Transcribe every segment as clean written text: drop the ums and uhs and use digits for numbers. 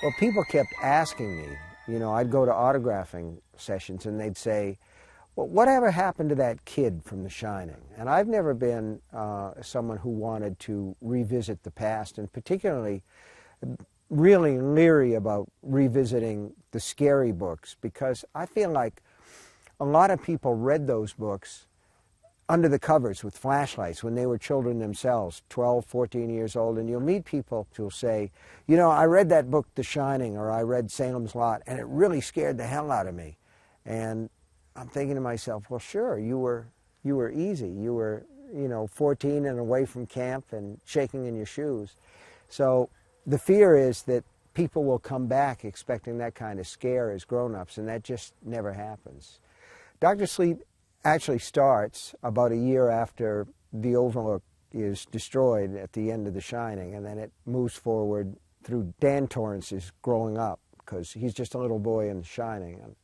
Well, people kept asking me, you know, I'd go to autographing sessions and they'd say, well, whatever happened to that kid from The Shining? And I've never been someone who wanted to revisit the past, and particularly really leery about revisiting the scary books, because I feel like a lot of people read those books under the covers with flashlights when they were children themselves, 12, 14 years old, and you'll meet people who'll say, you know, I read that book, The Shining, or I read Salem's Lot, and it really scared the hell out of me. And I'm thinking to myself, well, sure, you were easy. You were, you know, 14 and away from camp and shaking in your shoes. So the fear is that people will come back expecting that kind of scare as grown-ups, and that just never happens. Dr. Sleep actually starts about a year after the Overlook is destroyed at the end of The Shining, and then it moves forward through Dan Torrance's growing up, because he's just a little boy in The Shining. And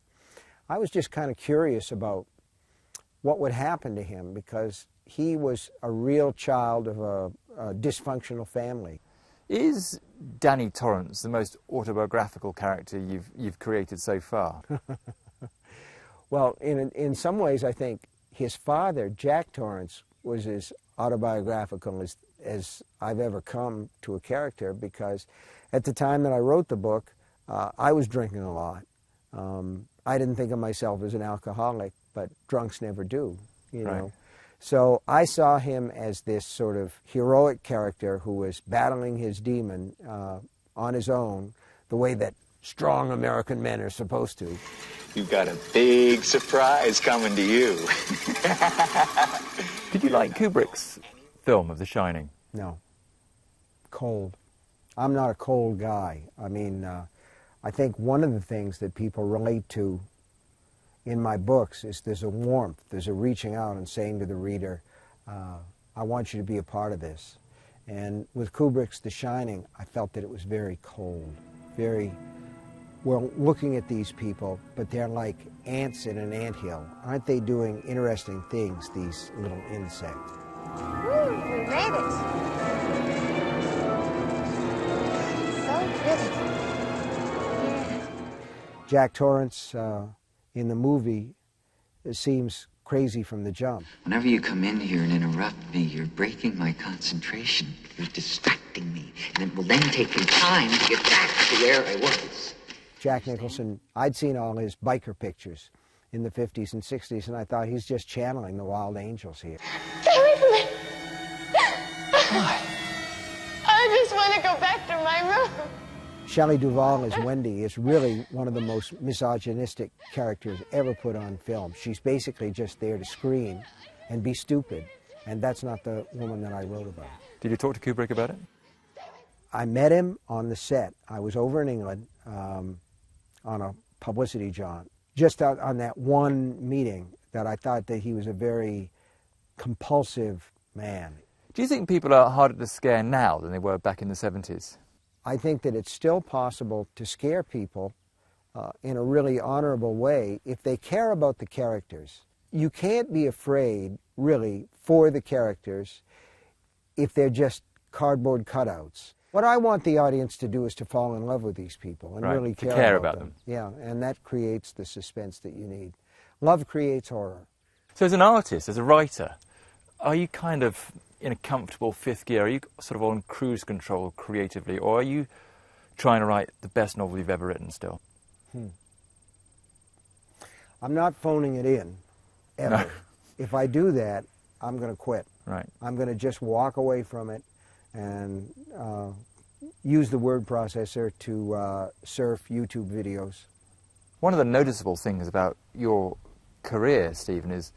I was just kind of curious about what would happen to him, because he was a real child of a dysfunctional family. Is Danny Torrance the most autobiographical character you've created so far? Well, in some ways, I think his father, Jack Torrance, was as autobiographical as I've ever come to a character, because at the time that I wrote the book, I was drinking a lot. I didn't think of myself as an alcoholic, but drunks never do, you know. Right. So I saw him as this sort of heroic character who was battling his demon on his own, the way that strong American men are supposed to. You've got a big surprise coming to you. Did you like Kubrick's film of The Shining? No. Cold. I'm not a cold guy. I mean, I think one of the things that people relate to in my books is there's a warmth, there's a reaching out and saying to the reader, I want you to be a part of this. And with Kubrick's The Shining, I felt that it was very cold, very, well, looking at these people, but they're like ants in an anthill. Aren't they doing interesting things, these little insects? Woo, we made it. So pretty. Yeah. Jack Torrance in the movie seems crazy from the jump. Whenever you come in here and interrupt me, you're breaking my concentration. You're distracting me. And it will then take me time to get back to where I was. Jack Nicholson, I'd seen all his biker pictures in the 50s and 60s, and I thought he's just channeling the Wild Angels here. Stay away from me. Why? I just want to go back to my room. Shelley Duvall as Wendy is really one of the most misogynistic characters ever put on film. She's basically just there to scream and be stupid, and that's not the woman that I wrote about. Did you talk to Kubrick about it? I met him on the set. I was over in England on a publicity jaunt, just out on that one meeting that I thought that he was a very compulsive man. Do you think people are harder to scare now than they were back in the 70s? I think that it's still possible to scare people in a really honorable way if they care about the characters. You can't be afraid, really, for the characters if they're just cardboard cutouts. What I want the audience to do is to fall in love with these people and really care about them. Yeah, and that creates the suspense that you need. Love creates horror. So as an artist, as a writer, are you kind of in a comfortable fifth gear? Are you sort of on cruise control creatively, or are you trying to write the best novel you've ever written still? I'm not phoning it in, ever. No. If I do that, I'm going to quit. Right. I'm going to just walk away from it and use the word processor to surf YouTube videos. One of the noticeable things about your career, Stephen, is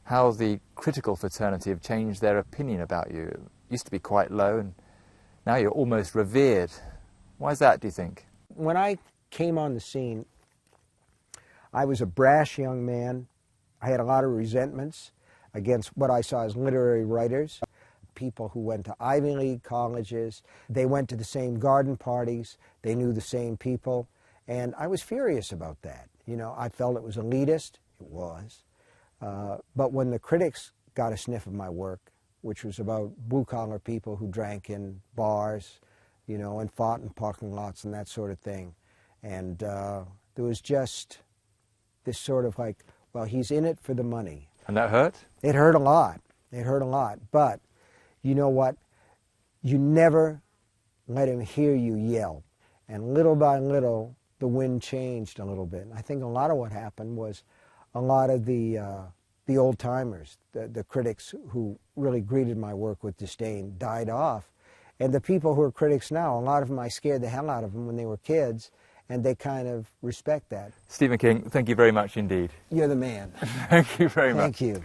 how the critical fraternity have changed their opinion about you. It used to be quite low, and now you're almost revered. Why is that, do you think? When I came on the scene, I was a brash young man. I had a lot of resentments against what I saw as literary writers, people who went to Ivy League colleges. They went to the same garden parties. They knew the same people. And I was furious about that. You know, I felt it was elitist. It was. But when the critics got a sniff of my work, which was about blue-collar people who drank in bars, you know, and fought in parking lots and that sort of thing, and there was just this sort of like, well, he's in it for the money. And that hurt? It hurt a lot. It hurt a lot. But you know what? You never let him hear you yell. And little by little, the wind changed a little bit. And I think a lot of what happened was a lot of the old-timers, the critics who really greeted my work with disdain, died off. And the people who are critics now, a lot of them, I scared the hell out of them when they were kids, and they kind of respect that. Stephen King, thank you very much indeed. You're the man. Thank you very much. Thank you.